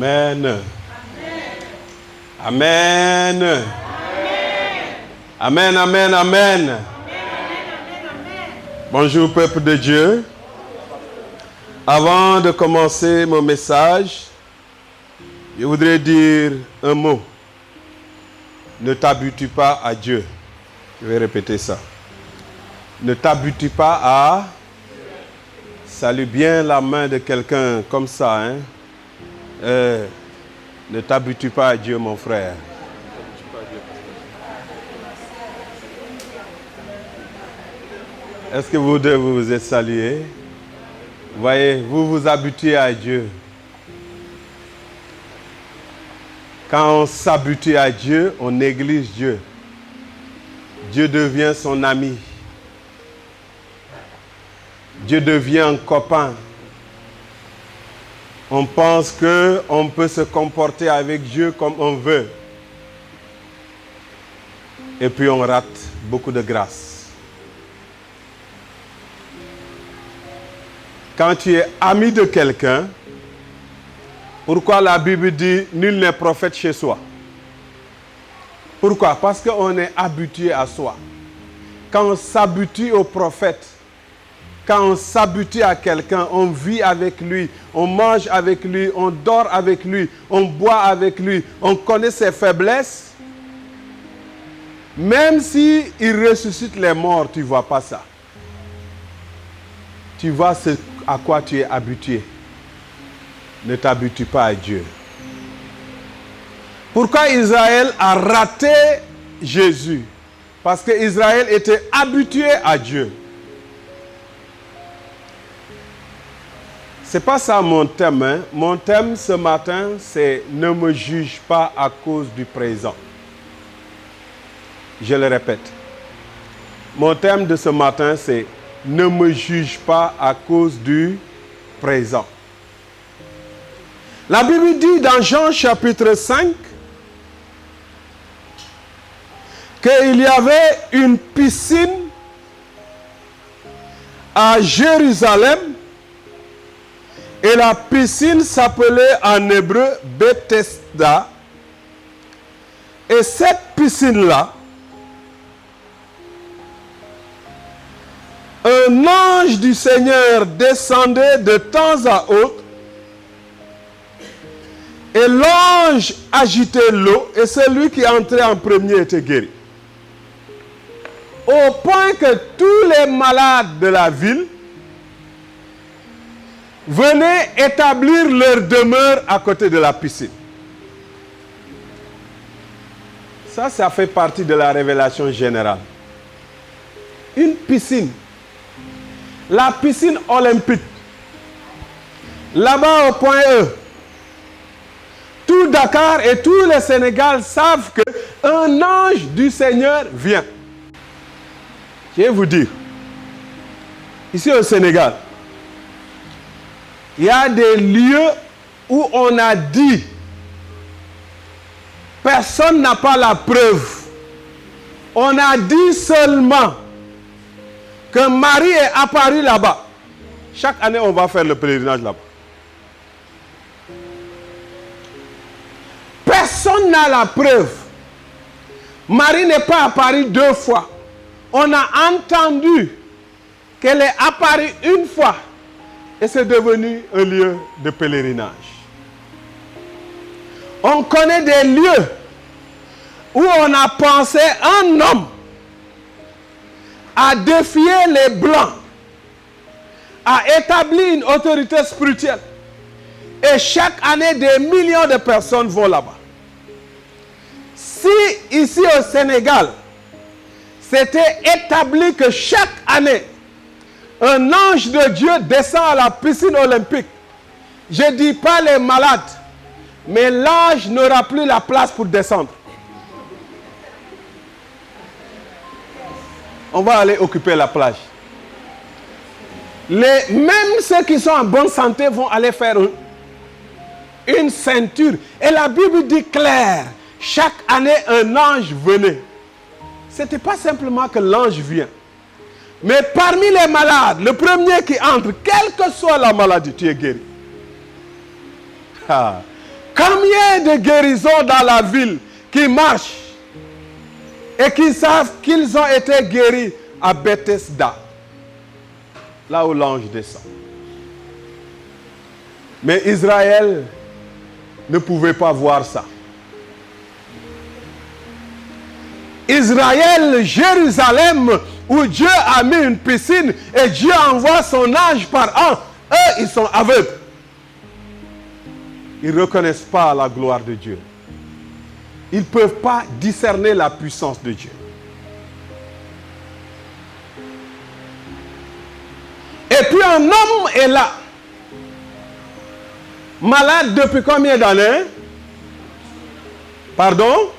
Amen. Amen. Amen, amen, amen. Bonjour peuple de Dieu. Avant de commencer mon message, je voudrais dire un mot. Ne t'habitue pas à Dieu. Je vais répéter ça. Ne t'habitue pas à... Salue bien la main de quelqu'un comme ça. Hein? Ne t'habitue pas à Dieu, mon frère. Est-ce que vous deux vous êtes salués? Voyez, vous vous habituez à Dieu. Quand on s'habitue à Dieu, on néglige Dieu. Dieu devient son ami. Dieu devient un copain. On pense qu'on peut se comporter avec Dieu comme on veut. Et puis on rate beaucoup de grâce. Quand tu es ami de quelqu'un, pourquoi la Bible dit « Nul n'est prophète chez soi » ? Pourquoi ? Parce qu'on est habitué à soi. Quand on s'habitue au prophète, quand on s'habitue à quelqu'un, on vit avec lui, on mange avec lui, on dort avec lui, on boit avec lui, on connaît ses faiblesses. Même s'il ressuscite les morts, tu ne vois pas ça. Tu vois ce à quoi tu es habitué. Ne t'habitue pas à Dieu. Pourquoi Israël a raté Jésus? Parce qu'Israël était habitué à Dieu. Ce n'est pas ça mon thème. Hein? Mon thème ce matin, c'est « Ne me juge pas à cause du présent ». Je le répète. Mon thème de ce matin, c'est « Ne me juge pas à cause du présent ». La Bible dit dans Jean chapitre 5 qu'il y avait une piscine à Jérusalem. Et la piscine s'appelait en hébreu Bethesda. Et cette piscine-là, un ange du Seigneur descendait de temps à autre. Et l'ange agitait l'eau. Et celui qui entrait en premier était guéri. Au point que tous les malades de la ville venaient établir leur demeure à côté de la piscine. Ça fait partie de la révélation générale. Une piscine. La piscine olympique. Là-bas au point E. Tout Dakar et tout le Sénégal savent qu'un ange du Seigneur vient. Je vais vous dire. Ici au Sénégal, il y a des lieux où on a dit, personne n'a pas la preuve. On a dit seulement que Marie est apparue là-bas. Chaque année, on va faire le pèlerinage là-bas. Personne n'a la preuve. Marie n'est pas apparue 2 fois. On a entendu qu'elle est apparue une fois. Et c'est devenu un lieu de pèlerinage. On connaît des lieux où on a pensé un homme a défié les Blancs, a établi une autorité spirituelle. Et chaque année, des millions de personnes vont là-bas. Si ici au Sénégal, c'était établi que chaque année, un ange de Dieu descend à la piscine olympique. Je ne dis pas les malades, mais l'ange n'aura plus la place pour descendre. On va aller occuper la plage. Même ceux qui sont en bonne santé vont aller faire une ceinture. Et la Bible dit clair, chaque année un ange venait. Ce n'était pas simplement que l'ange vient. Mais parmi les malades, le premier qui entre, quelle que soit la maladie, tu es guéri. Combien de guérisons dans la ville qui marchent et qui savent qu'ils ont été guéris à Bethesda, là où l'ange descend. Mais Israël ne pouvait pas voir ça. Israël, Jérusalem, où Dieu a mis une piscine et Dieu envoie son ange par an, eux, ils sont aveugles. Ils ne reconnaissent pas la gloire de Dieu. Ils ne peuvent pas discerner la puissance de Dieu. Et puis un homme est là, malade depuis combien d'années? Pardon?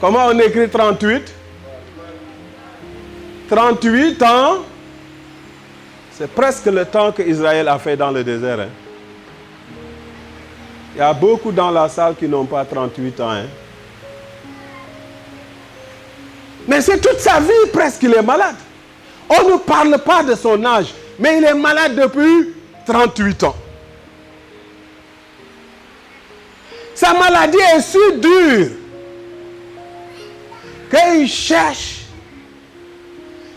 Comment on écrit 38? 38 ans. C'est presque le temps que Israël a fait dans le désert. Hein? Il y a beaucoup dans la salle qui n'ont pas 38 ans. Hein? Mais c'est toute sa vie presque qu'il est malade. On ne parle pas de son âge, mais il est malade depuis 38 ans. Sa maladie est si dure qu'il cherche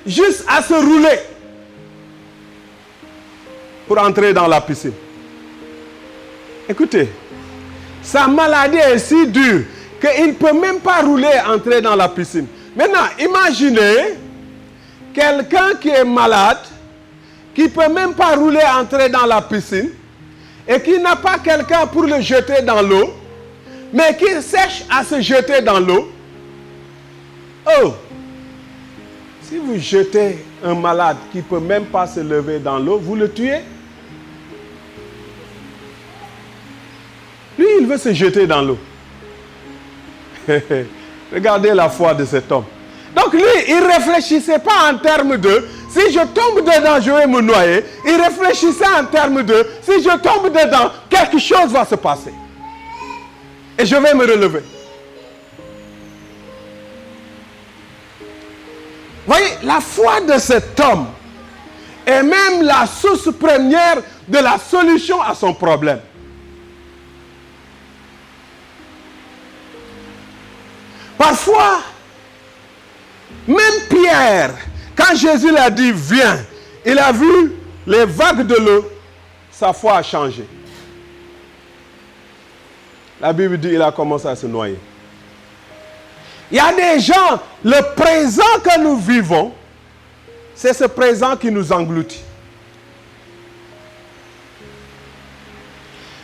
juste à se rouler pour entrer dans la piscine. Écoutez, sa maladie est si dure qu'il ne peut même pas rouler et entrer dans la piscine. Maintenant, imaginez quelqu'un qui est malade, qui ne peut même pas rouler et entrer dans la piscine, et qui n'a pas quelqu'un pour le jeter dans l'eau, mais qui cherche à se jeter dans l'eau. Oh! Si vous jetez un malade qui ne peut même pas se lever dans l'eau, vous le tuez. Lui, il veut se jeter dans l'eau. Regardez la foi de cet homme. Donc lui, il ne réfléchissait pas en termes de si je tombe dedans, je vais me noyer. Il réfléchissait en termes de si je tombe dedans, quelque chose va se passer. Et je vais me relever. Voyez, la foi de cet homme est même la source première de la solution à son problème. Parfois, même Pierre, quand Jésus lui a dit « Viens », il a vu les vagues de l'eau, sa foi a changé. La Bible dit qu'il a commencé à se noyer. Il y a des gens, le présent que nous vivons, c'est ce présent qui nous engloutit.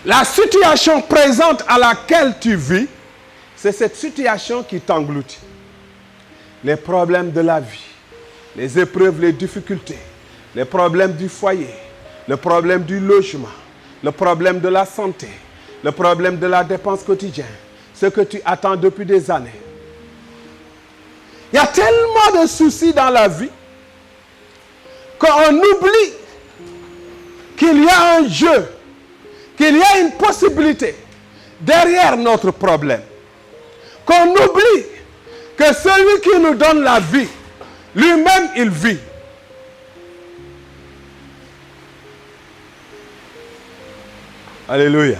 La situation présente à laquelle tu vis, c'est cette situation qui t'engloutit. Les problèmes de la vie, les épreuves, les difficultés, les problèmes du foyer, le problème du logement, le problème de la santé, le problème de la dépense quotidienne, ce que tu attends depuis des années. Il y a tellement de soucis dans la vie qu'on oublie qu'il y a un Dieu, qu'il y a une possibilité derrière notre problème. Qu'on oublie que celui qui nous donne la vie, lui-même, il vit. Alléluia.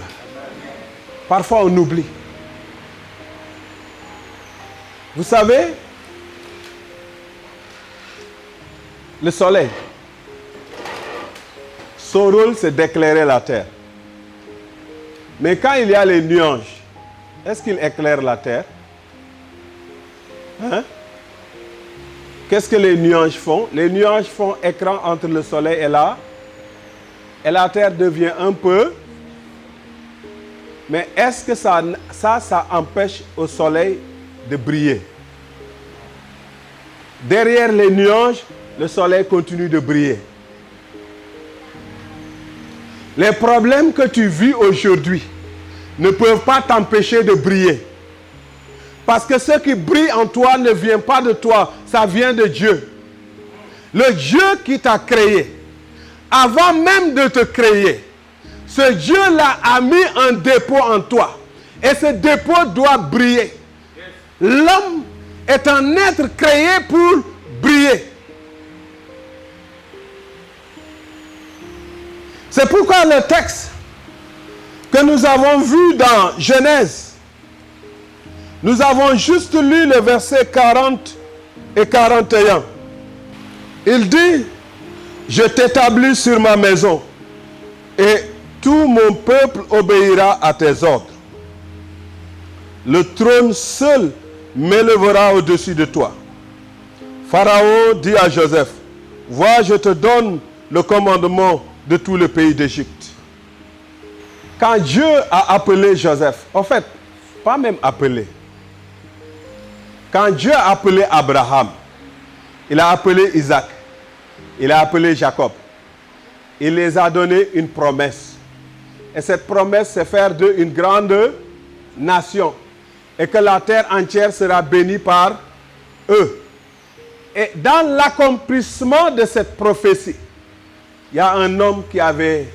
Parfois, on oublie. Vous savez, le soleil, son rôle, c'est d'éclairer la terre. Mais quand il y a les nuages, est-ce qu'il éclaire la terre? Hein? Qu'est-ce que les nuages font? Les nuages font écran entre le soleil et la terre devient un peu. Mais est-ce que ça empêche au soleil de briller? Derrière les nuages, le soleil continue de briller. Les problèmes que tu vis aujourd'hui ne peuvent pas t'empêcher de briller. Parce que ce qui brille en toi ne vient pas de toi, ça vient de Dieu. Le Dieu qui t'a créé, avant même de te créer, ce Dieu-là a mis un dépôt en toi. Et ce dépôt doit briller. L'homme est un être créé pour briller. C'est pourquoi le texte que nous avons vu dans Genèse. Nous avons juste lu les versets 40 et 41. Il dit, je t'établis sur ma maison et tout mon peuple obéira à tes ordres. Le trône seul m'élèvera au-dessus de toi. Pharaon dit à Joseph, vois, je te donne le commandement de tout le pays d'Égypte. Quand Dieu a appelé Joseph, en fait, pas même appelé. Quand Dieu a appelé Abraham, il a appelé Isaac, il a appelé Jacob. Il les a donné une promesse. Et cette promesse, c'est faire d'eux une grande nation. Et que la terre entière sera bénie par eux. Et dans l'accomplissement de cette prophétie, il y a un homme qui avait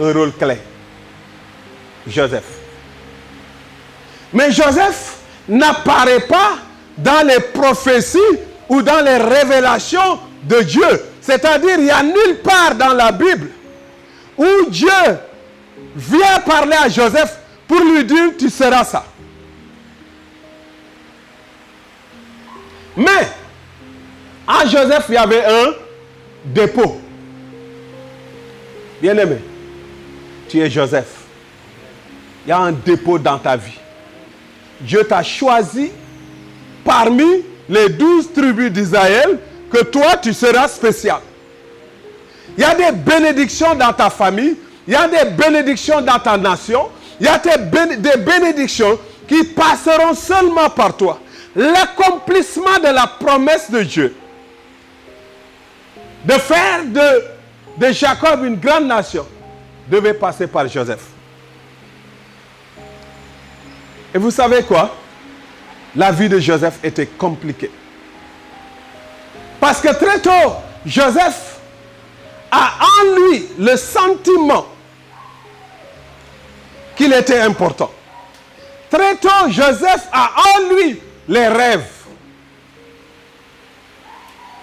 un rôle clé. Joseph. Mais Joseph n'apparaît pas dans les prophéties ou dans les révélations de Dieu. C'est-à-dire, il n'y a nulle part dans la Bible où Dieu vient parler à Joseph pour lui dire, tu seras ça. Mais, en Joseph, il y avait un dépôt. Bien-aimé, tu es Joseph. Il y a un dépôt dans ta vie. Dieu t'a choisi parmi les 12 tribus d'Israël que toi, tu seras spécial. Il y a des bénédictions dans ta famille. Il y a des bénédictions dans ta nation. Il y a des bénédictions qui passeront seulement par toi. L'accomplissement de la promesse de Dieu de faire de Jacob une grande nation devait passer par Joseph. Et vous savez quoi? La vie de Joseph était compliquée. Parce que très tôt, Joseph a en lui le sentiment qu'il était important. Très tôt, Joseph a en lui les rêves.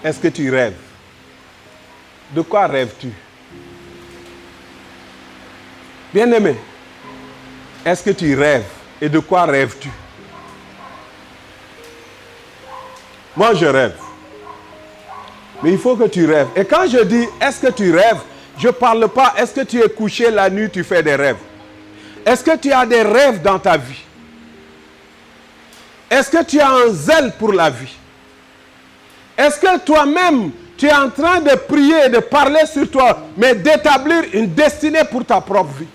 Est-ce que tu rêves? De quoi rêves-tu? Bien-aimé, est-ce que tu rêves? Et de quoi rêves-tu? Moi, je rêve. Mais il faut que tu rêves. Et quand je dis est-ce que tu rêves, je ne parle pas est-ce que tu es couché la nuit, tu fais des rêves. Est-ce que tu as des rêves dans ta vie? Est-ce que tu as un zèle pour la vie? Est-ce que toi-même, tu es en train de prier et de parler sur toi, mais d'établir une destinée pour ta propre vie?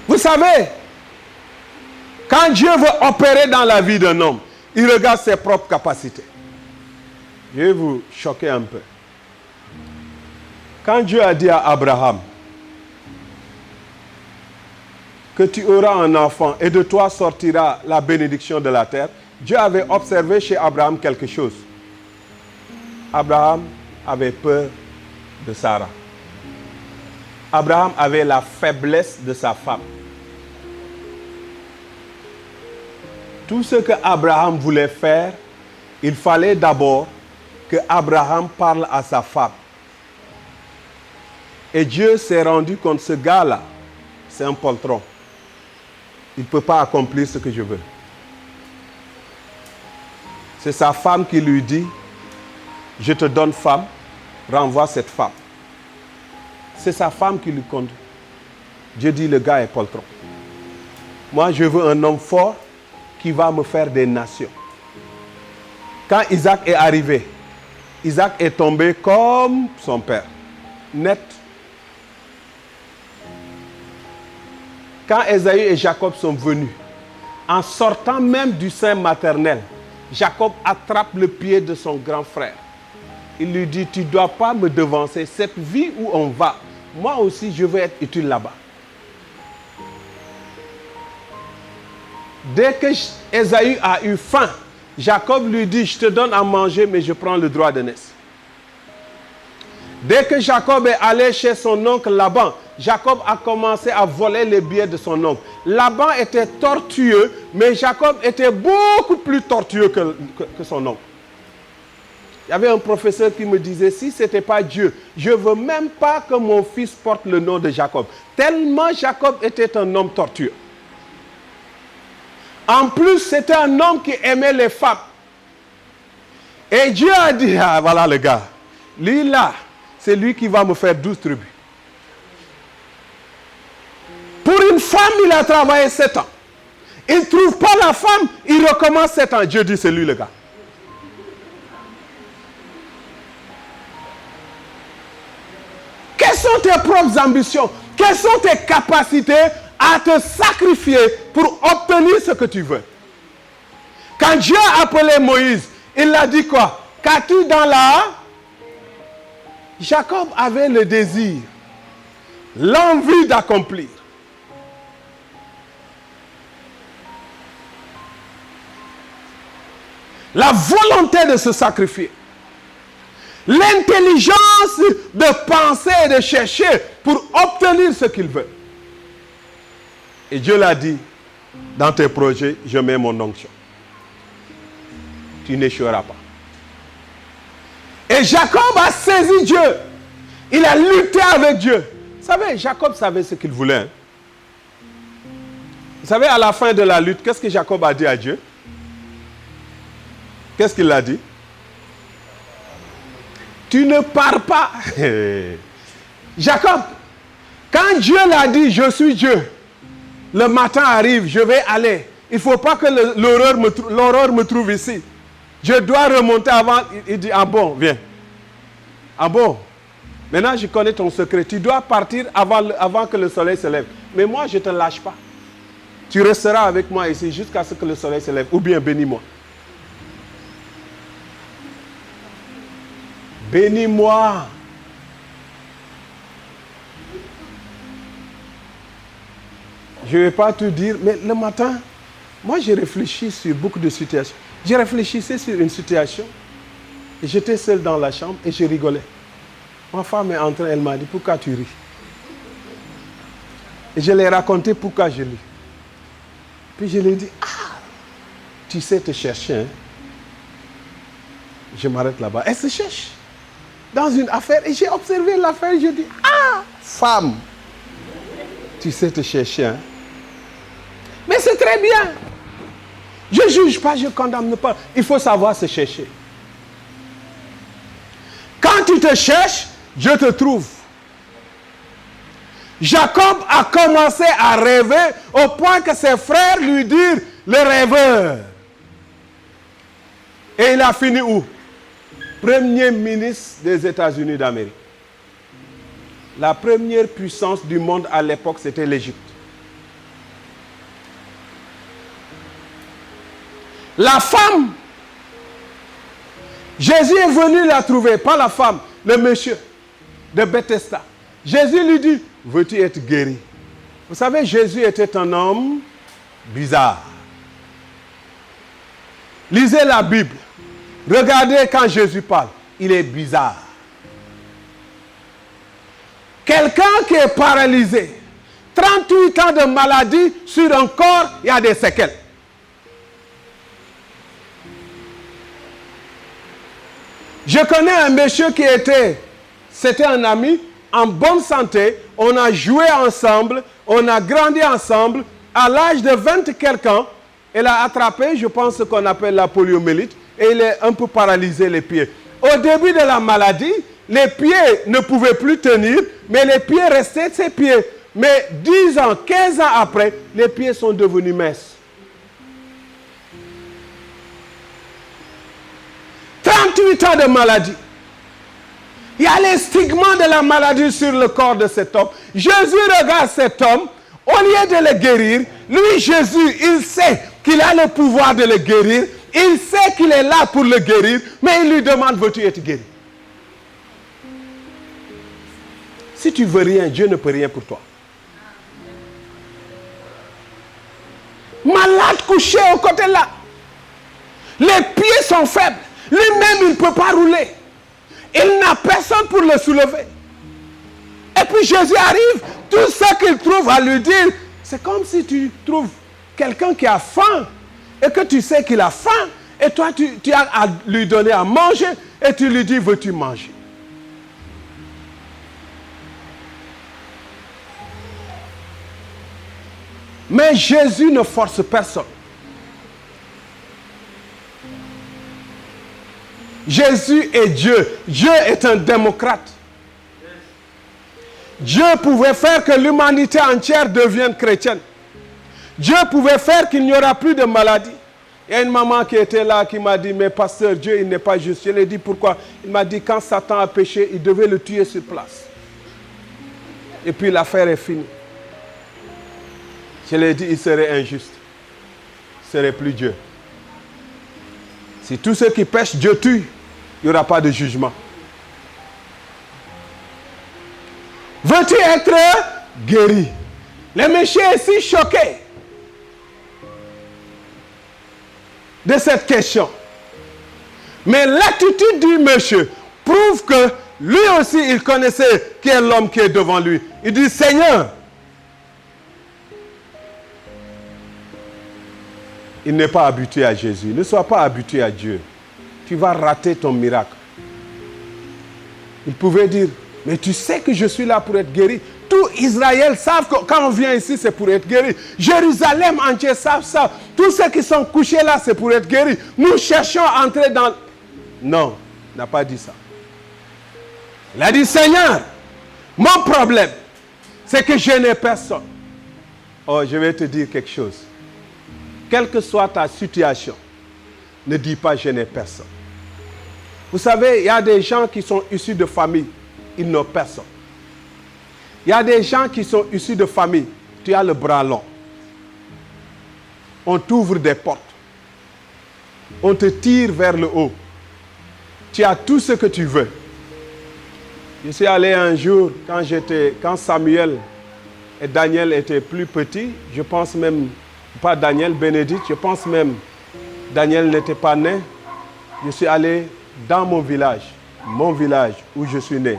Vous savez, quand Dieu veut opérer dans la vie d'un homme, il regarde ses propres capacités. Je vais vous choquer un peu. Quand Dieu a dit à Abraham que tu auras un enfant et de toi sortira la bénédiction de la terre, Dieu avait observé chez Abraham quelque chose. Abraham avait peur de Sarah. Abraham avait la faiblesse de sa femme. Tout ce que Abraham voulait faire, il fallait d'abord que Abraham parle à sa femme. Et Dieu s'est rendu compte, ce gars-là, c'est un poltron. Il ne peut pas accomplir ce que je veux. C'est sa femme qui lui dit, je te donne femme, renvoie cette femme. C'est sa femme qui lui conduit. Dieu dit, le gars est poltron. Moi, je veux un homme fort qui va me faire des nations. Quand Isaac est arrivé, Isaac est tombé comme son père, net. Quand Ésaü et Jacob sont venus, en sortant même du sein maternel, Jacob attrape le pied de son grand frère. Il lui dit, tu ne dois pas me devancer. Cette vie où on va, moi aussi je veux être utile là-bas. Dès que Ésaü a eu faim, Jacob lui dit, je te donne à manger, mais je prends le droit de naissance. Dès que Jacob est allé chez son oncle Laban, Jacob a commencé à voler les biens de son oncle. Laban était tortueux, mais Jacob était beaucoup plus tortueux que son oncle. Il y avait un professeur qui me disait, si ce n'était pas Dieu, je ne veux même pas que mon fils porte le nom de Jacob. Tellement Jacob était un homme tortueux. En plus, c'était un homme qui aimait les femmes. Et Dieu a dit, ah voilà le gars, lui là, c'est lui qui va me faire 12 tribus. Pour une femme, il a travaillé 7 ans. Il ne trouve pas la femme, il recommence 7 ans. Dieu dit, c'est lui le gars. Quelles sont tes propres ambitions? Quelles sont tes capacités à te sacrifier pour obtenir ce que tu veux? Quand Dieu a appelé Moïse, il a dit quoi? Qu'as-tu dans la... Jacob avait le désir, l'envie d'accomplir. La volonté de se sacrifier. L'intelligence de penser et de chercher pour obtenir ce qu'il veut. Et Dieu l'a dit, dans tes projets, je mets mon onction. Tu n'échoueras pas. Et Jacob a saisi Dieu. Il a lutté avec Dieu. Vous savez, Jacob savait ce qu'il voulait. Hein? Vous savez, à la fin de la lutte, qu'est-ce que Jacob a dit à Dieu? Qu'est-ce qu'il a dit? Tu ne pars pas. Jacob, quand Dieu l'a dit, je suis Dieu, le matin arrive, je vais aller. Il ne faut pas que l'horreur me trouve ici. Je dois remonter avant. Il dit, ah bon, viens. Ah bon, maintenant je connais ton secret. Tu dois partir avant que le soleil se lève. Mais moi, je ne te lâche pas. Tu resteras avec moi ici jusqu'à ce que le soleil se lève. Ou bien bénis-moi. Bénis-moi. Je ne vais pas te dire, mais le matin, moi j'ai réfléchi sur beaucoup de situations. J'ai réfléchi sur une situation, et j'étais seul dans la chambre et je rigolais. Ma femme est entrée, elle m'a dit, pourquoi tu ris? Et je lui ai raconté pourquoi je ris. Puis je lui ai dit, ah, tu sais te chercher, hein? Je m'arrête là-bas. Elle se cherche dans une affaire et j'ai observé l'affaire et je dis, ah, femme, tu sais te chercher, hein? Mais c'est très bien. Je ne juge pas, je ne condamne pas. Il faut savoir se chercher. Quand tu te cherches, Dieu te trouve. Jacob a commencé à rêver au point que ses frères lui dirent le rêveur. Et il a fini où? Premier ministre des États-Unis d'Amérique. La première puissance du monde à l'époque, c'était l'Égypte. La femme, Jésus est venu la trouver, pas la femme, le monsieur de Bethesda. Jésus lui dit, veux-tu être guéri? Vous savez, Jésus était un homme bizarre. Lisez la Bible. Regardez quand Jésus parle. Il est bizarre. Quelqu'un qui est paralysé, 38 ans de maladie sur un corps, il y a des séquelles. Je connais un monsieur c'était un ami, en bonne santé, on a joué ensemble, on a grandi ensemble. À l'âge de 20 et quelques ans, elle a attrapé, je pense, ce qu'on appelle la poliomyélite, et il est un peu paralysé les pieds. Au début de la maladie, les pieds ne pouvaient plus tenir, mais les pieds restaient ses pieds. Mais 10 ans, 15 ans après, les pieds sont devenus minces. 38 ans de maladie. Il y a les stigmas de la maladie sur le corps de cet homme. Jésus regarde cet homme, au lieu de le guérir, lui Jésus, il sait qu'il a le pouvoir de le guérir, il sait qu'il est là pour le guérir, mais il lui demande, veux-tu être guéri? Si tu veux rien, Dieu ne peut rien pour toi. Malade couché au côté là. Les pieds sont faibles. Lui-même, il ne peut pas rouler. Il n'a personne pour le soulever. Et puis Jésus arrive, tout ce qu'il trouve à lui dire, c'est comme si tu trouves quelqu'un qui a faim et que tu sais qu'il a faim et toi tu as à lui donner à manger. et tu lui dis, veux-tu manger? Mais Jésus ne force personne. Jésus est Dieu. Dieu est un démocrate. Dieu pouvait faire que l'humanité entière devienne chrétienne. Dieu pouvait faire qu'il n'y aura plus de maladie. Il y a une maman qui était là qui m'a dit, mais pasteur, Dieu, il n'est pas juste. Je lui ai dit, pourquoi? Il m'a dit, quand Satan a péché, il devait le tuer sur place. Et puis l'affaire est finie. Je lui ai dit, il serait injuste. Il ne serait plus Dieu. Si tous ceux qui pêchent, Dieu tue, il n'y aura pas de jugement. Veux-tu être guéri? Le monsieur est si choqué de cette question. Mais l'attitude du monsieur prouve que lui aussi, il connaissait qui est l'homme qui est devant lui. Il dit, Seigneur, il n'est pas habitué à Jésus. Ne sois pas habitué à Dieu. Tu vas rater ton miracle. Il pouvait dire, mais tu sais que je suis là pour être guéri. Tout Israël savent que quand on vient ici, c'est pour être guéri. Jérusalem entier savent ça. Tous ceux qui sont couchés là, c'est pour être guéri. Nous cherchons à entrer dans... Non, il n'a pas dit ça. Il a dit, Seigneur, mon problème, c'est que je n'ai personne. Oh, je vais te dire quelque chose. Quelle que soit ta situation, ne dis pas je n'ai personne. Vous savez, il y a des gens qui sont issus de famille, ils n'ont personne. Il y a des gens qui sont issus de famille, tu as le bras long. On t'ouvre des portes. On te tire vers le haut. Tu as tout ce que tu veux. Je suis allé un jour, quand Samuel et Daniel étaient plus petits, je pense même, pas Daniel, Bénédicte, je pense même, Daniel n'était pas né. Je suis allé dans mon village où je suis né,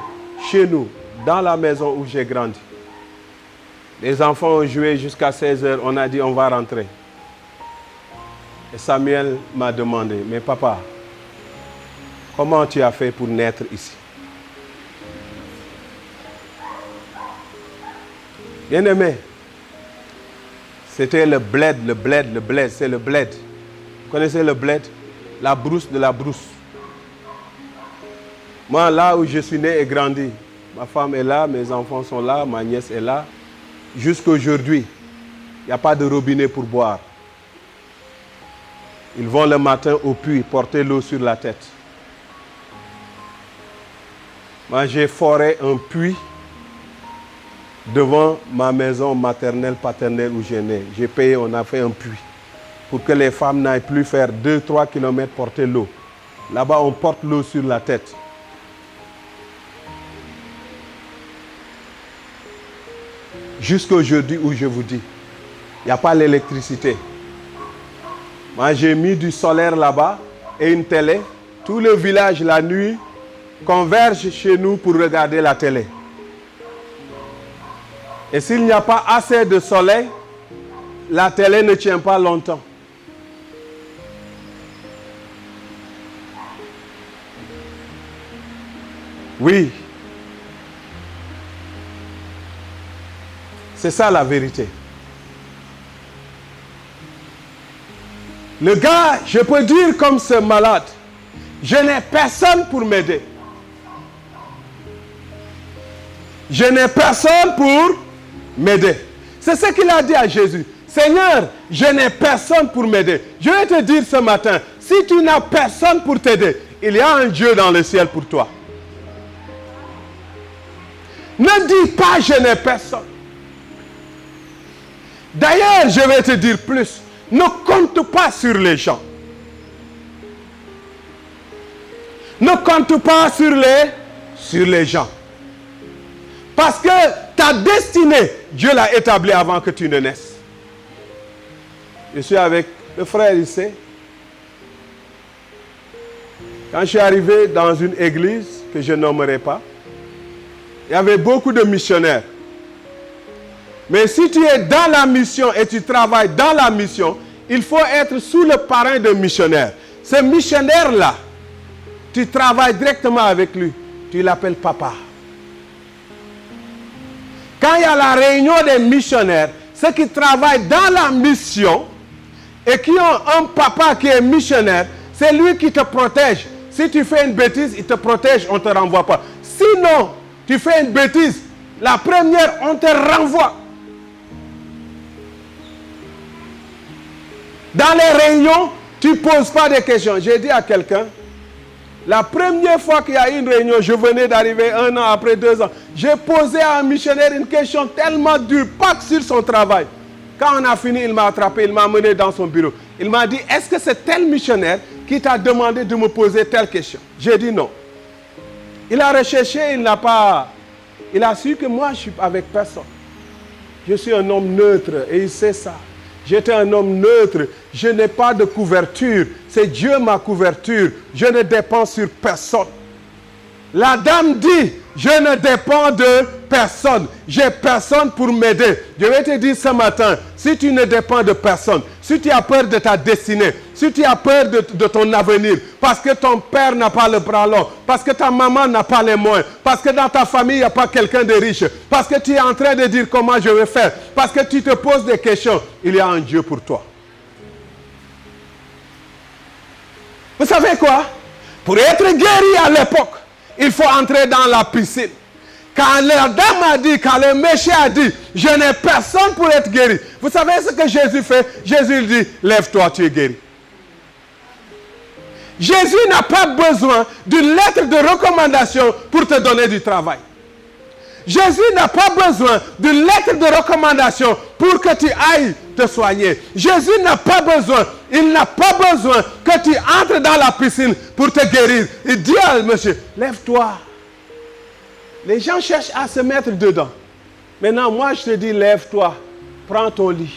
chez nous, dans la maison où j'ai grandi. Les enfants ont joué jusqu'à 16 h, on a dit on va rentrer. Et Samuel m'a demandé, mais papa, comment tu as fait pour naître ici? Bien-aimé, c'était le bled, c'est le bled. Vous connaissez le bled? La brousse de la brousse. Moi, là où je suis né et grandi, ma femme est là, mes enfants sont là, ma nièce est là. Jusqu'à aujourd'hui, il n'y a pas de robinet pour boire. Ils vont le matin au puits porter l'eau sur la tête. Moi, j'ai foré un puits devant ma maison maternelle, paternelle où j'ai né. J'ai payé, on a fait un puits pour que les femmes n'aillent plus faire 2-3 km porter l'eau. Là-bas, on porte l'eau sur la tête. Jusqu'à aujourd'hui où je vous dis, il n'y a pas l'électricité. Moi, j'ai mis du solaire là-bas et une télé. Tout le village, la nuit, converge chez nous pour regarder la télé. Et s'il n'y a pas assez de soleil, la télé ne tient pas longtemps. Oui. C'est ça la vérité. Le gars, je peux dire comme ce malade, je n'ai personne pour m'aider. Je n'ai personne pour m'aider. C'est ce qu'il a dit à Jésus. Seigneur, je n'ai personne pour m'aider. Je vais te dire ce matin, si tu n'as personne pour t'aider, il y a un Dieu dans le ciel pour toi. Ne dis pas je n'ai personne. D'ailleurs, je vais te dire plus. Ne compte pas sur les gens. Ne compte pas sur les gens. Parce que ta destinée, Dieu l'a établie avant que tu ne naisses. Je suis avec le frère ici. Quand je suis arrivé dans une église que je nommerai pas, il y avait beaucoup de missionnaires. Mais si tu es dans la mission et tu travailles dans la mission, il faut être sous le parrain d'un missionnaire. Ce missionnaire-là, tu travailles directement avec lui. Tu l'appelles papa. Quand il y a la réunion des missionnaires, ceux qui travaillent dans la mission et qui ont un papa qui est missionnaire, c'est lui qui te protège. Si tu fais une bêtise, il te protège, on ne te renvoie pas. Sinon, tu fais une bêtise, la première, on te renvoie. Dans les réunions, tu ne poses pas de questions. J'ai dit à quelqu'un, la première fois qu'il y a eu une réunion, je venais d'arriver 1 an après 2 ans, j'ai posé à un missionnaire une question tellement dure, pas que sur son travail. Quand on a fini, il m'a attrapé, il m'a amené dans son bureau. Il m'a dit, est-ce que c'est tel missionnaire qui t'a demandé de me poser telle question? J'ai dit non. Il a recherché, il a su que moi, je suis avec personne. Je suis un homme neutre et il sait ça. J'étais un homme neutre, je n'ai pas de couverture, c'est Dieu ma couverture, je ne dépends sur personne. La dame dit, je ne dépends de personne, j'ai personne pour m'aider. Je vais te dire ce matin, si tu ne dépends de personne, si tu as peur de ta destinée, si tu as peur de ton avenir, parce que ton père n'a pas le bras long, parce que ta maman n'a pas les moyens, parce que dans ta famille, il n'y a pas quelqu'un de riche, parce que tu es en train de dire comment je vais faire, parce que tu te poses des questions, il y a un Dieu pour toi. Vous savez quoi? Pour être guéri à l'époque, il faut entrer dans la piscine. Quand la dame a dit, quand le méchant a dit, je n'ai personne pour être guéri. Vous savez ce que Jésus fait? Jésus dit, lève-toi, tu es guéri. Jésus n'a pas besoin d'une lettre de recommandation pour te donner du travail. Jésus n'a pas besoin d'une lettre de recommandation pour que tu ailles te soigner. Jésus n'a pas besoin, il n'a pas besoin que tu entres dans la piscine pour te guérir. Il dit à monsieur, lève-toi. Les gens cherchent à se mettre dedans. Maintenant, moi je te dis, lève-toi, prends ton lit,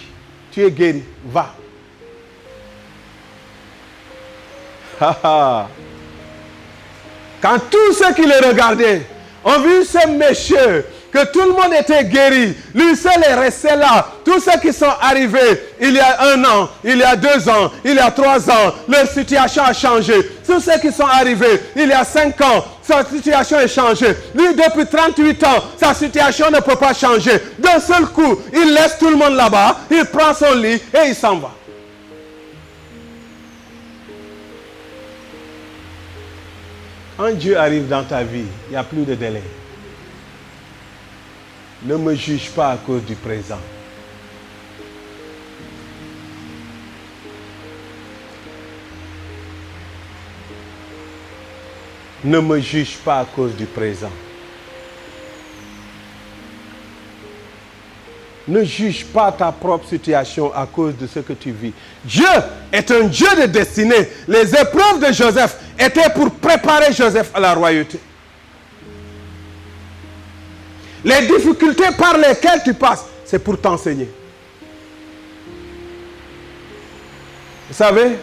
tu es guéri, va. Quand tous ceux qui le regardaient ont vu ce monsieur, que tout le monde était guéri, lui seul est resté là. Tous ceux qui sont arrivés il y a 1 an, il y a 2 ans, il y a 3 ans, leur situation a changé. Tous ceux qui sont arrivés il y a 5 ans, sa situation a changé. Lui, depuis 38 ans, sa situation ne peut pas changer. D'un seul coup, il laisse tout le monde là-bas, il prend son lit et il s'en va. Quand Dieu arrive dans ta vie, il n'y a plus de délai. Ne me juge pas à cause du présent. Ne me juge pas à cause du présent. Ne juge pas ta propre situation à cause de ce que tu vis. Dieu est un Dieu de destinée. Les épreuves de Joseph étaient pour préparer Joseph à la royauté. Les difficultés par lesquelles tu passes, c'est pour t'enseigner. Vous savez,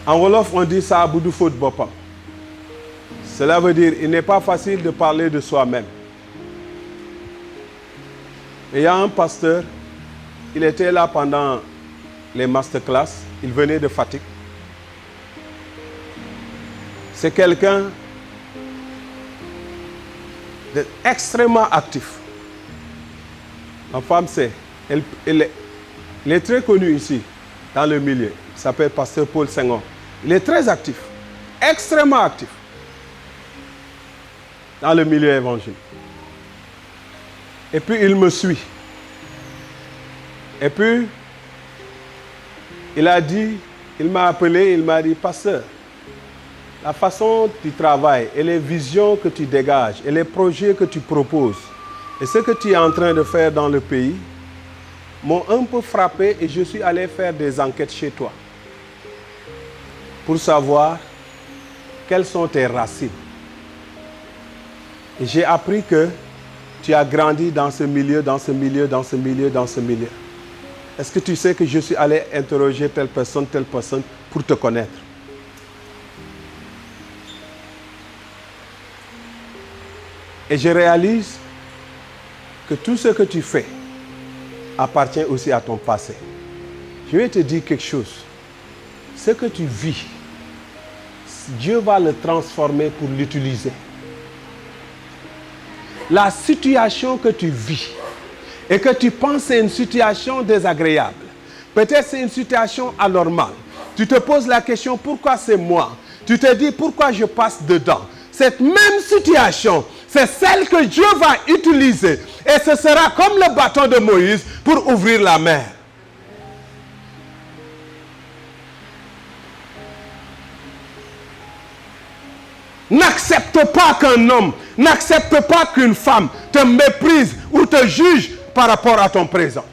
en Wolof, on dit ça à Boudou Faute Bopam. Cela veut dire il n'est pas facile de parler de soi-même. Et il y a un pasteur, il était là pendant les masterclass, il venait de Fatick. C'est quelqu'un d'extrêmement actif. Ma femme sait, il est très connu ici, dans le milieu. Il s'appelle pasteur Paul Senghor. Il est très actif, extrêmement actif, dans le milieu évangélique. Et puis il me suit. Et puis, il m'a appelé, il m'a dit, pasteur, la façon dont tu travailles et les visions que tu dégages et les projets que tu proposes et ce que tu es en train de faire dans le pays m'ont un peu frappé et je suis allé faire des enquêtes chez toi pour savoir quelles sont tes racines. Et j'ai appris que tu as grandi dans ce milieu, dans ce milieu, dans ce milieu, dans ce milieu. Est-ce que tu sais que je suis allé interroger telle personne pour te connaître? Et je réalise que tout ce que tu fais appartient aussi à ton passé. Je vais te dire quelque chose. ce que tu vis, Dieu va le transformer pour l'utiliser. La situation que tu vis et que tu penses c'est une situation désagréable, peut-être c'est une situation anormale. Tu te poses la question, pourquoi c'est moi? Tu te dis, pourquoi je passe dedans? Cette même situation, c'est celle que Dieu va utiliser. Et ce sera comme le bâton de Moïse pour ouvrir la mer. N'accepte pas qu'un homme, n'accepte pas qu'une femme te méprise ou te juge par rapport à ton présent.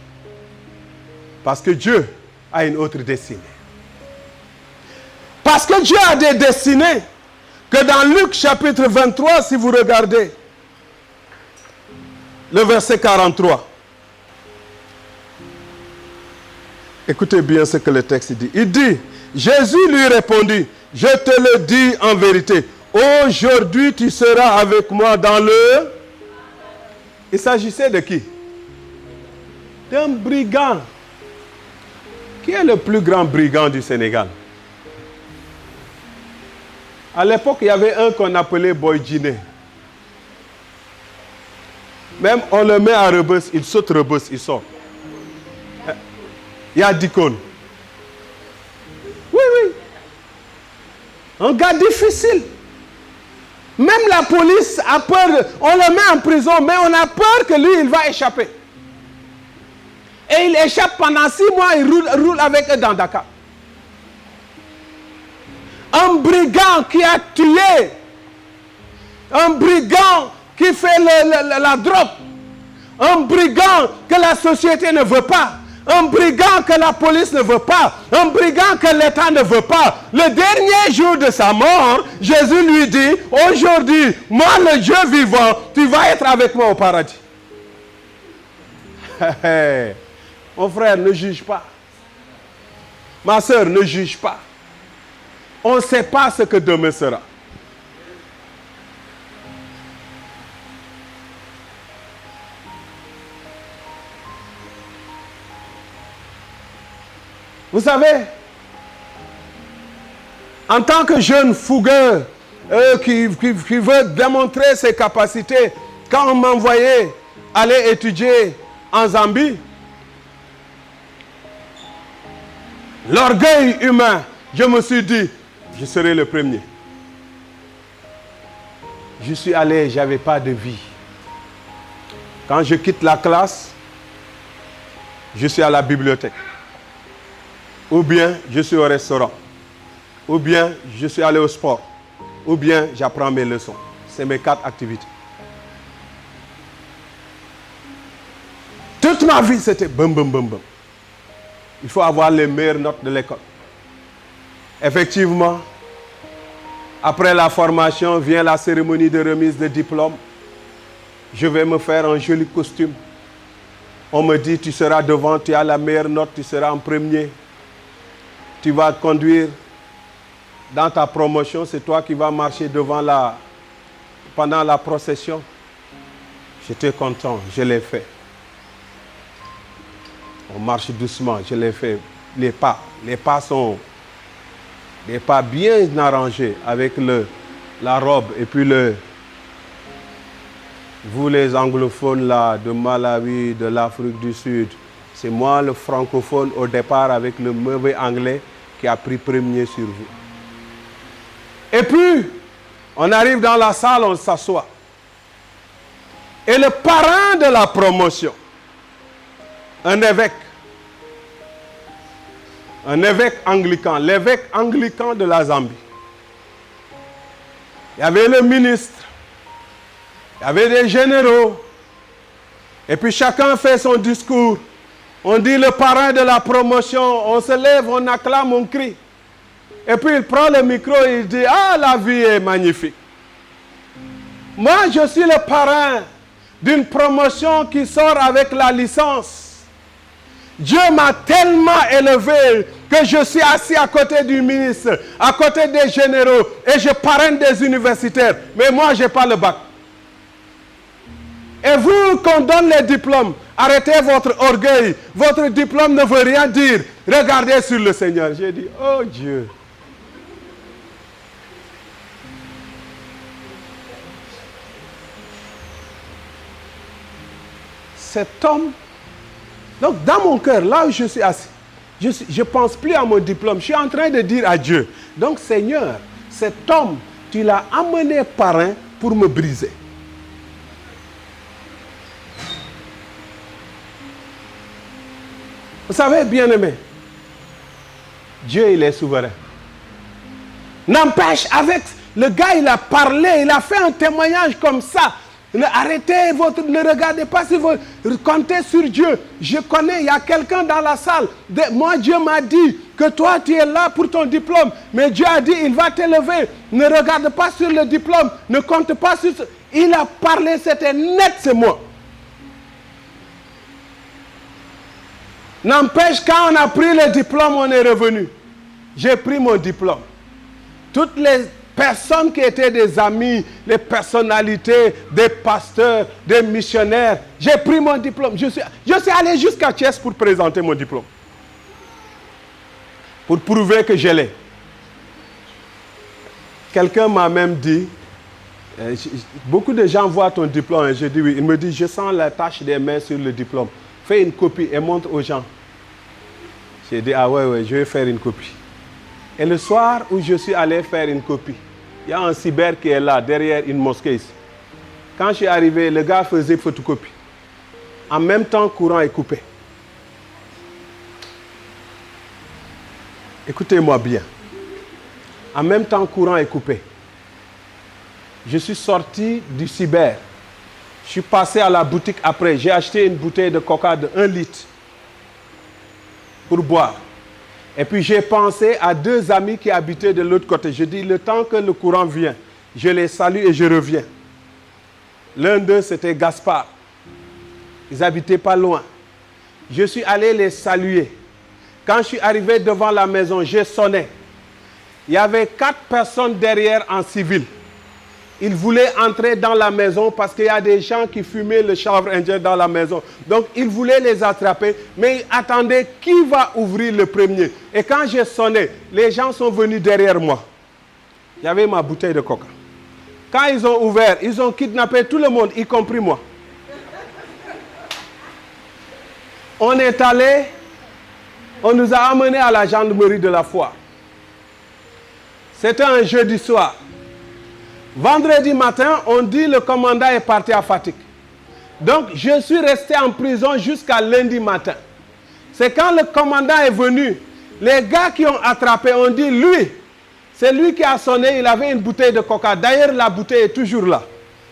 Parce que Dieu a une autre destinée. Parce que Dieu a des destinées que dans Luc chapitre 23, si vous regardez le verset 43. Écoutez bien ce que le texte dit. Il dit, Jésus lui répondit, je te le dis en vérité, aujourd'hui tu seras avec moi dans le... Il s'agissait de qui? D'un brigand. Qui est le plus grand brigand du Sénégal? À l'époque, il y avait un qu'on appelait Boy Djiné. Même on le met à Rebeuss, il saute Rebeuss, il sort. Il y a Dikon. Oui, oui. Un gars difficile. Même la police a peur. On le met en prison, mais on a peur que lui, il va échapper. Et il échappe pendant 6 mois, il roule avec eux dans Dakar. Un brigand qui a tué. Un brigand qui fait la drogue. Un brigand que la société ne veut pas. Un brigand que la police ne veut pas. Un brigand que l'État ne veut pas. Le dernier jour de sa mort, Jésus lui dit, aujourd'hui, moi le Dieu vivant, tu vas être avec moi au paradis. Mon frère, ne juge pas. Ma soeur, ne juge pas. On ne sait pas ce que demain sera. Vous savez, en tant que jeune fougueux qui veut démontrer ses capacités, quand on m'envoyait aller étudier en Zambie, l'orgueil humain, je me suis dit, je serai le premier. Je suis allé, je n'avais pas de vie. Quand je quitte la classe, je suis à la bibliothèque. Ou bien je suis au restaurant. Ou bien je suis allé au sport. Ou bien j'apprends mes leçons. C'est mes 4 activités. Toute ma vie, c'était bum, bum, bum, bum. Il faut avoir les meilleures notes de l'école. Effectivement, après la formation, vient la cérémonie de remise de diplôme. Je vais me faire un joli costume. On me dit, tu seras devant, tu as la meilleure note, tu seras en premier. Tu vas conduire dans ta promotion, c'est toi qui vas marcher pendant la procession. J'étais content, je l'ai fait. On marche doucement, je l'ai fait. Les pas sont des pas bien arrangés avec la robe et puis vous les anglophones là, de Malawi, de l'Afrique du Sud, c'est moi le francophone au départ avec le mauvais anglais qui a pris premier sur vous. Et puis, on arrive dans la salle, on s'assoit. Et le parrain de la promotion, un évêque anglican, l'évêque anglican de la Zambie. Il y avait le ministre, il y avait des généraux, et puis chacun fait son discours. On dit le parrain de la promotion, on se lève, on acclame, on crie. Et puis il prend le micro et il dit, ah, la vie est magnifique. Moi, je suis le parrain d'une promotion qui sort avec la licence. Dieu m'a tellement élevé que je suis assis à côté du ministre, à côté des généraux, et je parraine des universitaires. Mais moi, je n'ai pas le bac. Et vous, qu'on donne les diplômes, arrêtez votre orgueil. Votre diplôme ne veut rien dire. Regardez sur le Seigneur. J'ai dit, oh Dieu. Cet homme, donc dans mon cœur, là où je suis assis, je ne pense plus à mon diplôme. Je suis en train de dire à Dieu, donc Seigneur, cet homme, tu l'as amené parrain pour me briser. Vous savez, bien-aimé, Dieu, il est souverain. N'empêche, avec le gars, il a parlé, il a fait un témoignage comme ça. Arrêtez ne regardez pas si vous comptez sur Dieu. Je connais, il y a quelqu'un dans la salle. Moi, Dieu m'a dit que toi, tu es là pour ton diplôme. Mais Dieu a dit, il va t'élever. Ne regarde pas sur le diplôme. Ne compte pas sur... Il a parlé, c'était net, c'est moi. N'empêche, quand on a pris le diplôme, on est revenu. J'ai pris mon diplôme. Toutes les personnes qui étaient des amis, les personnalités, des pasteurs, des missionnaires, j'ai pris mon diplôme. Je suis allé jusqu'à Thiès pour présenter mon diplôme. Pour prouver que je l'ai. Quelqu'un m'a même dit, beaucoup de gens voient ton diplôme, et je dis oui. Il me dit, je sens la tache des mains sur le diplôme. Fais une copie et montre aux gens. J'ai dit, ah ouais, je vais faire une copie. Et le soir où je suis allé faire une copie, il y a un cyber qui est là, derrière une mosquée ici. Quand je suis arrivé, le gars faisait photocopie. En même temps, courant est coupé. Écoutez-moi bien. En même temps, courant est coupé. Je suis sorti du cyber. Je suis passé à la boutique après. J'ai acheté une bouteille de coca de 1 litre pour boire. Et puis j'ai pensé à 2 amis qui habitaient de l'autre côté. Je dis, le temps que le courant vient, je les salue et je reviens. L'un d'eux, c'était Gaspard. Ils n'habitaient pas loin. Je suis allé les saluer. Quand je suis arrivé devant la maison, j'ai sonné. Il y avait 4 personnes derrière en civil. Ils voulaient entrer dans la maison parce qu'il y a des gens qui fumaient le chanvre indien dans la maison. Donc, ils voulaient les attraper, mais ils attendaient qui va ouvrir le premier. Et quand j'ai sonné, les gens sont venus derrière moi. Il y avait ma bouteille de coca. Quand ils ont ouvert, ils ont kidnappé tout le monde, y compris moi. On est allé, on nous a amenés à la gendarmerie de la Foire. C'était un jeudi soir. Vendredi matin, on dit le commandant est parti à Fatick. Donc, je suis resté en prison jusqu'à lundi matin. C'est quand le commandant est venu, les gars qui ont attrapé ont dit, lui, c'est lui qui a sonné, il avait une bouteille de coca. D'ailleurs, la bouteille est toujours là.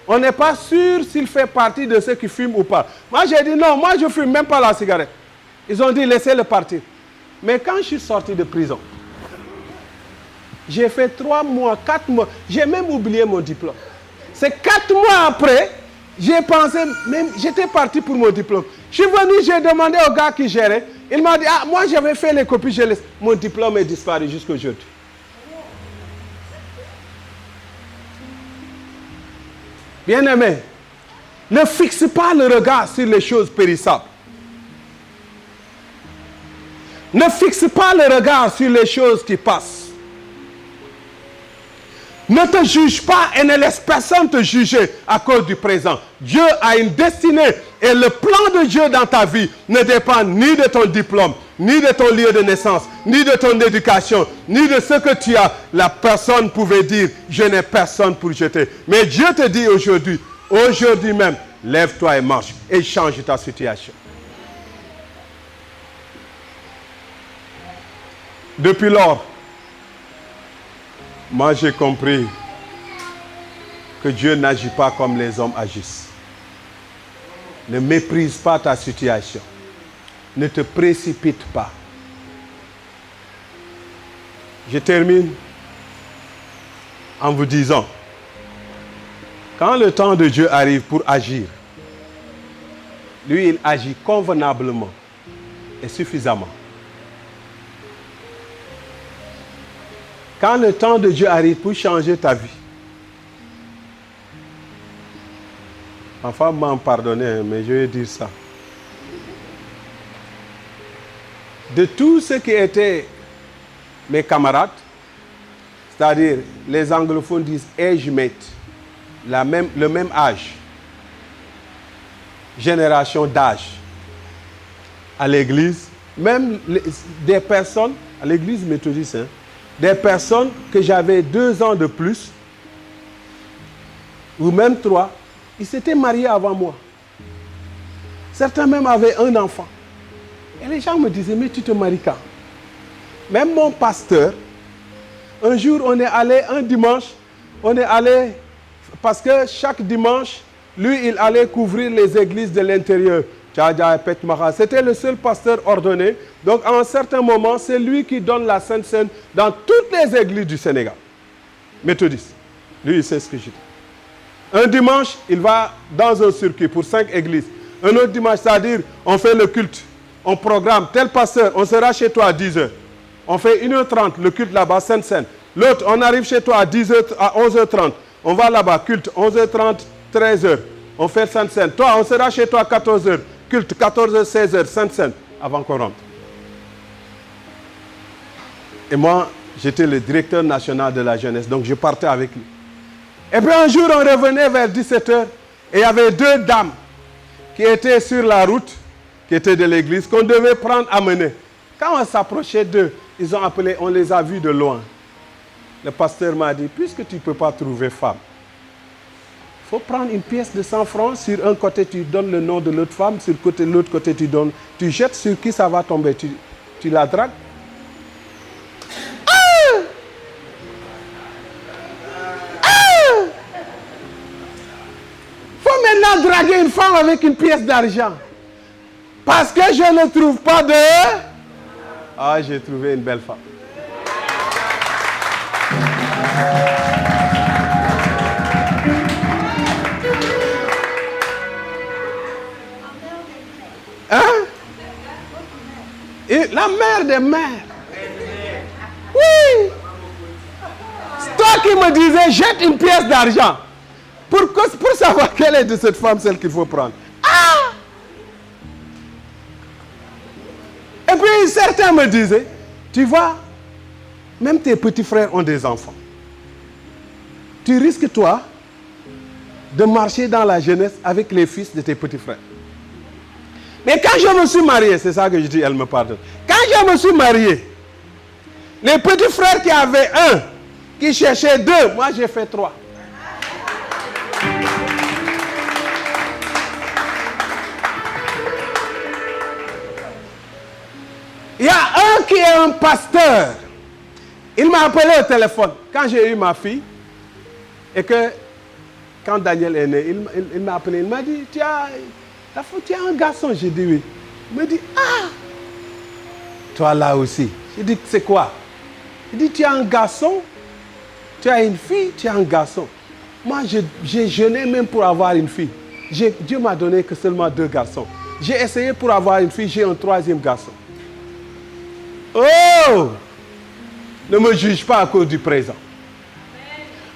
On n'est pas sûr s'il fait partie de ceux qui fument ou pas. Moi, j'ai dit non, moi, je ne fume même pas la cigarette. Ils ont dit, laissez-le partir. Mais quand je suis sorti de prison, j'ai fait 3 mois, 4 mois. J'ai même oublié mon diplôme. C'est 4 mois après, j'ai pensé, même j'étais parti pour mon diplôme. Je suis venu, j'ai demandé au gars qui gérait. Il m'a dit, ah, moi j'avais fait les copies, je laisse. Mon diplôme est disparu jusqu'à aujourd'hui. Bien-aimé, ne fixe pas le regard sur les choses périssables. Ne fixe pas le regard sur les choses qui passent. Ne te juge pas et ne laisse personne te juger à cause du présent. Dieu a une destinée et le plan de Dieu dans ta vie ne dépend ni de ton diplôme, ni de ton lieu de naissance, ni de ton éducation, ni de ce que tu as. La personne pouvait dire, je n'ai personne pour jeter. Mais Dieu te dit aujourd'hui, aujourd'hui même, lève-toi et marche et change ta situation. Depuis lors, moi, j'ai compris que Dieu n'agit pas comme les hommes agissent. Ne méprise pas ta situation. Ne te précipite pas. Je termine en vous disant, quand le temps de Dieu arrive pour agir, lui, il agit convenablement et suffisamment. Quand le temps de Dieu arrive pour changer ta vie, Ma femme m'a pardonné, mais je vais dire ça. De tous ceux qui étaient mes camarades, c'est-à-dire les anglophones disent age mate, le même âge, génération d'âge, à l'église, même des personnes, à l'église méthodiste, hein, des personnes que j'avais 2 ans de plus, ou même 3, ils s'étaient mariés avant moi. Certains même avaient un enfant. Et les gens me disaient, mais tu te maries quand? Même mon pasteur, un jour on est allé, un dimanche, on est allé, parce que chaque dimanche, lui il allait couvrir les églises de l'intérieur. C'était le seul pasteur ordonné. Donc à un certain moment, c'est lui qui donne la Sainte Seine dans toutes les églises du Sénégal. Méthodiste. Lui, il sait ce que je dis. Un dimanche, il va dans un circuit pour 5 églises. Un autre dimanche, c'est-à-dire, on fait le culte. On programme, tel pasteur, on sera chez toi à 10h. On fait 1h30, le culte là-bas, Sainte Seine. L'autre, on arrive chez toi à 11h30. On va là-bas, culte, 11h30, 13h. On fait Sainte Seine. Toi, on sera chez toi à 14h. Culte, 14h, 16h, Sainte Seine, avant qu'on rentre. Et moi, j'étais le directeur national de la jeunesse, donc je partais avec lui. Et puis un jour, on revenait vers 17h, et il y avait 2 dames qui étaient sur la route, qui étaient de l'église, qu'on devait prendre à mener. Quand on s'approchait d'eux, ils ont appelé, on les a vus de loin. Le pasteur m'a dit, puisque tu ne peux pas trouver femme, il faut prendre une pièce de 100 francs, sur un côté tu donnes le nom de l'autre femme, sur l'autre côté tu donnes, tu jettes sur qui ça va tomber, tu la dragues. Faut maintenant draguer une femme avec une pièce d'argent. Parce que je ne trouve pas de... Ah, j'ai trouvé une belle femme. Hein? Et la mère des mères. Oui. C'est toi qui me disais, jette une pièce d'argent. Pour savoir quelle est de cette femme celle qu'il faut prendre. Ah! Et puis certains me disaient, tu vois, même tes petits frères ont des enfants. Tu risques toi de marcher dans la jeunesse avec les fils de tes petits frères. Mais quand je me suis marié, c'est ça que je dis, elle me pardonne. Quand je me suis marié, les petits frères qui avaient 1, qui cherchaient 2, moi j'ai fait 3. Il y a un qui est un pasteur. Il m'a appelé au téléphone quand j'ai eu ma fille. Et que quand Daniel est né, il m'a appelé. Il m'a dit, tu as un garçon. J'ai dit oui. Il m'a dit, ah, toi là aussi. J'ai dit, c'est quoi? Il dit, tu as un garçon, tu as une fille, tu as un garçon. Moi, j'ai jeûné même pour avoir une fille. Dieu m'a donné que seulement 2 garçons. J'ai essayé pour avoir une fille, j'ai un 3e garçon. Oh! Ne me juge pas à cause du présent.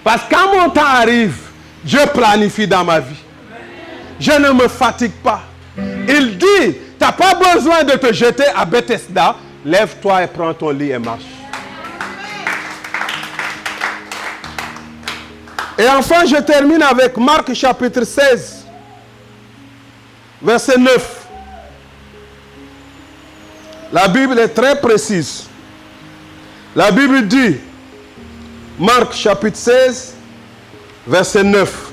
Parce que quand mon temps arrive, Dieu planifie dans ma vie. Je ne me fatigue pas. Il dit, tu n'as pas besoin de te jeter à Bethesda. Lève-toi et prends ton lit et marche. Et enfin, je termine avec Marc chapitre 16, verset 9. La Bible est très précise. La Bible dit, Marc chapitre 16, verset 9.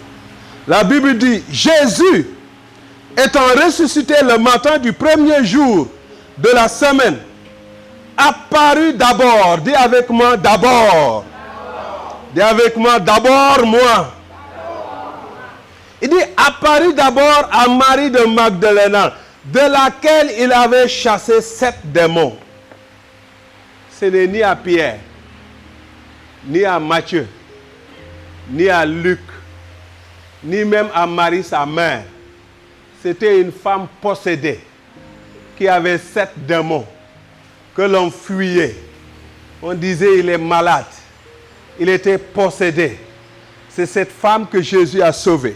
La Bible dit, Jésus, étant ressuscité le matin du 1er jour de la semaine, apparut d'abord, dis avec moi d'abord. Dis avec moi d'abord moi. Il dit, apparut d'abord à Marie de Magdalena, de laquelle il avait chassé 7 démons. Ce n'est ni à Pierre, ni à Matthieu, ni à Luc, ni même à Marie, sa mère. C'était une femme possédée qui avait 7 démons que l'on fuyait. On disait il est malade. Il était possédé. C'est cette femme que Jésus a sauvée.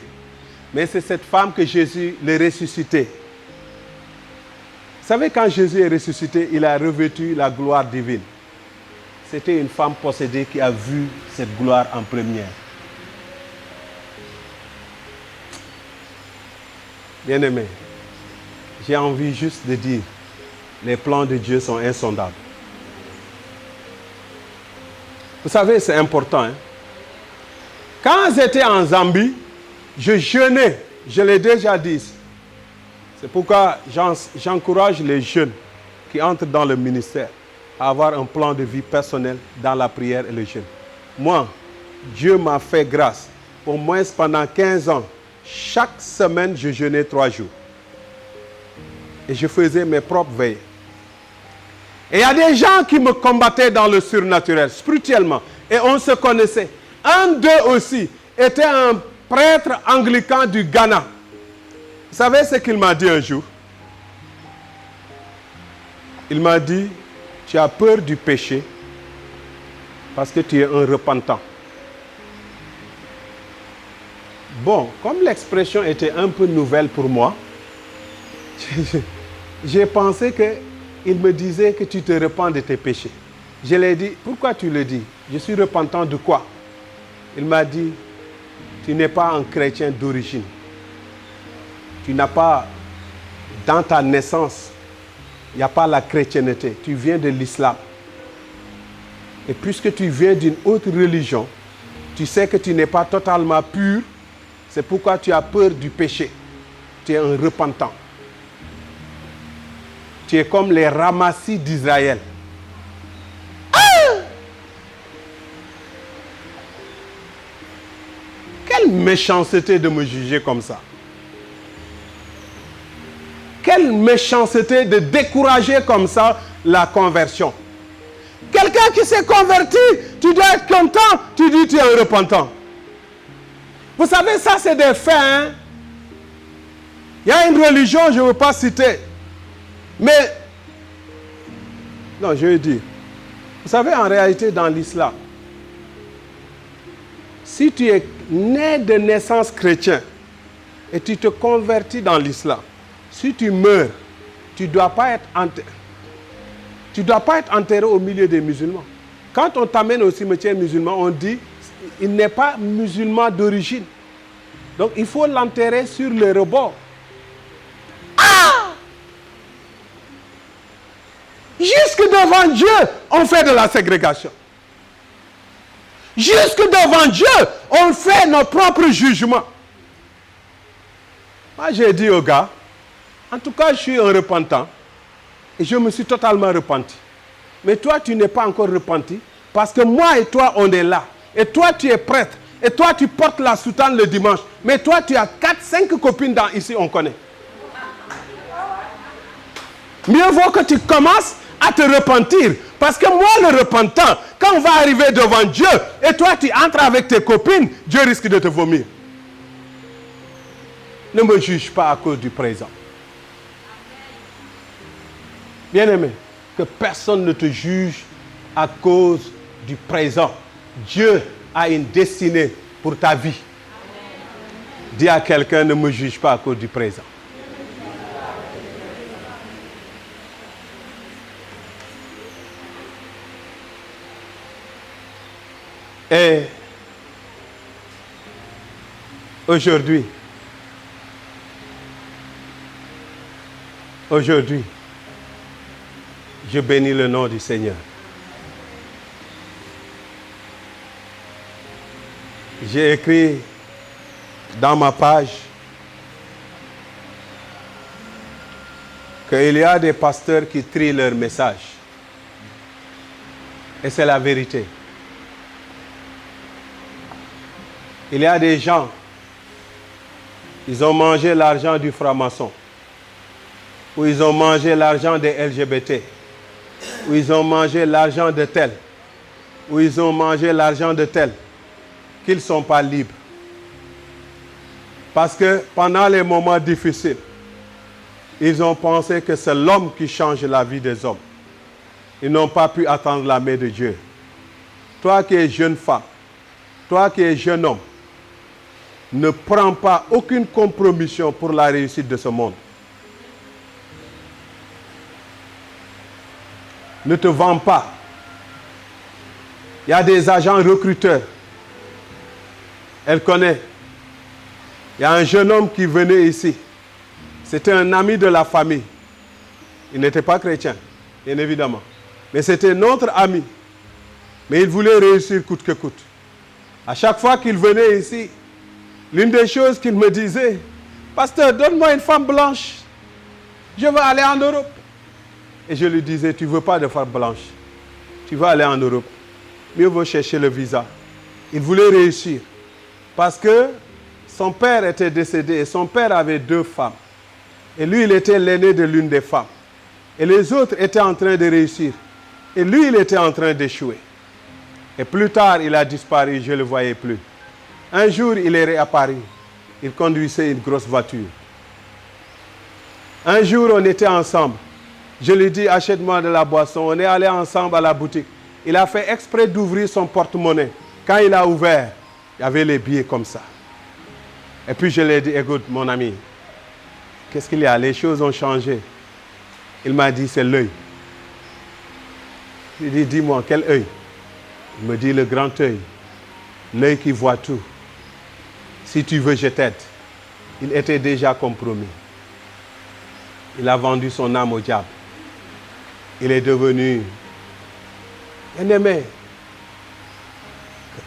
Mais c'est cette femme que Jésus l'a ressuscité. Vous savez, quand Jésus est ressuscité, il a revêtu la gloire divine. C'était une femme possédée qui a vu cette gloire en première. Bien-aimé, j'ai envie juste de dire, les plans de Dieu sont insondables. Vous savez, c'est important. Hein? Quand j'étais en Zambie, je jeûnais, je l'ai déjà dit. C'est pourquoi j'encourage les jeunes qui entrent dans le ministère à avoir un plan de vie personnel dans la prière et le jeûne. Moi, Dieu m'a fait grâce. Au moins pendant 15 ans, chaque semaine, je jeûnais 3 jours. Et je faisais mes propres veilles. Et il y a des gens qui me combattaient dans le surnaturel, spirituellement. Et on se connaissait. Un d'eux aussi était un prêtre anglican du Ghana. Vous savez ce qu'il m'a dit un jour? Il m'a dit, tu as peur du péché parce que tu es un repentant. Bon, comme l'expression était un peu nouvelle pour moi, j'ai pensé qu'il me disait que tu te repens de tes péchés. Je lui ai dit, pourquoi tu le dis? Je suis repentant de quoi? Il m'a dit, tu n'es pas un chrétien d'origine. Tu n'as pas, dans ta naissance, il n'y a pas la chrétienté. Tu viens de l'islam. Et puisque tu viens d'une autre religion, tu sais que tu n'es pas totalement pur. C'est pourquoi tu as peur du péché. Tu es un repentant. Tu es comme les ramassis d'Israël. Ah! Quelle méchanceté de me juger comme ça. Quelle méchanceté de décourager comme ça la conversion. Quelqu'un qui s'est converti, tu dois être content, tu dis tu es un repentant. Vous savez, ça c'est des faits. Hein? Il y a une religion, je ne veux pas citer. Mais, non, je veux dire. Vous savez, en réalité, dans l'islam, si tu es né de naissance chrétien et tu te convertis dans l'islam, si tu meurs, tu ne dois pas être enterré au milieu des musulmans. Quand on t'amène au cimetière musulman, on dit il n'est pas musulman d'origine. Donc il faut l'enterrer sur le rebord. Ah! Jusque devant Dieu, on fait de la ségrégation. Jusque devant Dieu, on fait nos propres jugements. Moi, j'ai dit aux gars, en tout cas, je suis un repentant et je me suis totalement repenti. Mais toi, tu n'es pas encore repenti parce que moi et toi, on est là. Et toi, tu es prêtre. Et toi, tu portes la soutane le dimanche. Mais toi, tu as 4-5 copines ici, on connaît. Mieux vaut que tu commences à te repentir. Parce que moi, le repentant, quand on va arriver devant Dieu, et toi, tu entres avec tes copines, Dieu risque de te vomir. Ne me juge pas à cause du présent. Bien-aimé, que personne ne te juge à cause du présent. Dieu a une destinée pour ta vie. Dis à quelqu'un, ne me juge pas à cause du présent. Et aujourd'hui, je bénis le nom du Seigneur. J'ai écrit dans ma page qu'il y a des pasteurs qui trient leur message. Et c'est la vérité. Il y a des gens, ils ont mangé l'argent du franc-maçon, ou ils ont mangé l'argent des LGBT, ou ils ont mangé l'argent de tel, ou ils ont mangé l'argent de tel, qu'ils ne sont pas libres. Parce que pendant les moments difficiles, ils ont pensé que c'est l'homme qui change la vie des hommes. Ils n'ont pas pu attendre la main de Dieu. Toi qui es jeune femme, toi qui es jeune homme, ne prends pas aucune compromission pour la réussite de ce monde. Ne te vends pas. Il y a des agents recruteurs. Elle connaît. Il y a un jeune homme qui venait ici. C'était un ami de la famille. Il n'était pas chrétien, bien évidemment. Mais c'était notre ami. Mais il voulait réussir coûte que coûte. À chaque fois qu'il venait ici, l'une des choses qu'il me disait, « Pasteur, donne-moi une femme blanche. Je veux aller en Europe. » Et je lui disais, « Tu ne veux pas de femme blanche. Tu veux aller en Europe. Mieux vaut chercher le visa. » Il voulait réussir. Parce que son père était décédé et son père avait 2 femmes. Et lui, il était l'aîné de l'une des femmes. Et les autres étaient en train de réussir. Et lui, il était en train d'échouer. Et plus tard, il a disparu, je ne le voyais plus. Un jour, il est réapparu. Il conduisait une grosse voiture. Un jour, on était ensemble. Je lui ai dit, achète-moi de la boisson. On est allés ensemble à la boutique. Il a fait exprès d'ouvrir son porte-monnaie. Quand il a ouvert, il y avait les billets comme ça. Et puis je lui ai dit, écoute, mon ami, qu'est-ce qu'il y a? Les choses ont changé. Il m'a dit, c'est l'œil. Il dit, dis-moi, quel œil? Il me dit, le grand œil. L'œil qui voit tout. Si tu veux, je t'aide. Il était déjà compromis. Il a vendu son âme au diable. Il est devenu bien-aimé.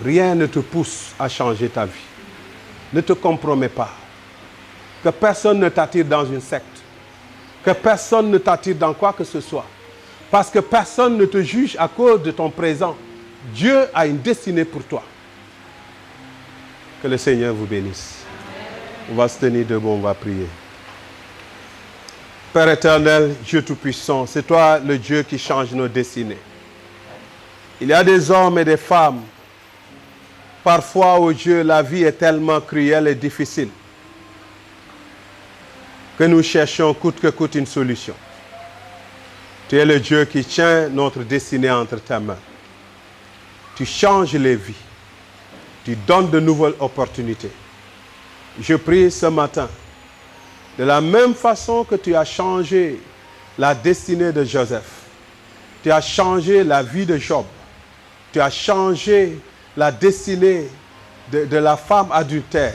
Rien ne te pousse à changer ta vie. Ne te compromets pas. Que personne ne t'attire dans une secte. Que personne ne t'attire dans quoi que ce soit. Parce que personne ne te juge à cause de ton présent. Dieu a une destinée pour toi. Que le Seigneur vous bénisse. On va se tenir debout, on va prier. Père éternel, Dieu Tout-Puissant, c'est toi le Dieu qui change nos destinées. Il y a des hommes et des femmes. Parfois, oh Dieu, la vie est tellement cruelle et difficile que nous cherchons coûte que coûte une solution. Tu es le Dieu qui tient notre destinée entre tes mains. Tu changes les vies. Tu donnes de nouvelles opportunités. Je prie ce matin, de la même façon que tu as changé la destinée de Joseph, tu as changé la vie de Job, tu as changé la destinée de la femme adultère,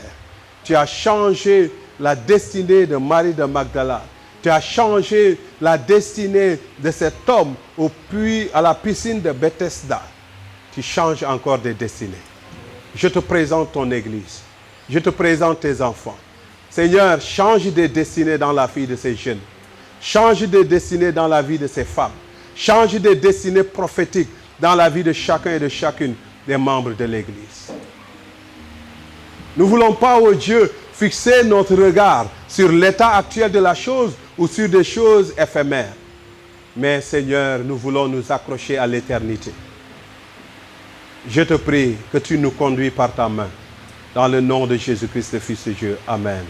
tu as changé la destinée de Marie de Magdala, tu as changé la destinée de cet homme au puits, à la piscine de Bethesda. Tu changes encore des destinées. Je te présente ton Église. Je te présente tes enfants. Seigneur, change des destinées dans la vie de ces jeunes. Change des destinées dans la vie de ces femmes. Change des destinées prophétiques dans la vie de chacun et de chacune des membres de l'Église. Nous ne voulons pas, oh Dieu, fixer notre regard sur l'état actuel de la chose ou sur des choses éphémères. Mais Seigneur, nous voulons nous accrocher à l'éternité. Je te prie que tu nous conduis par ta main. Dans le nom de Jésus-Christ, le Fils de Dieu. Amen.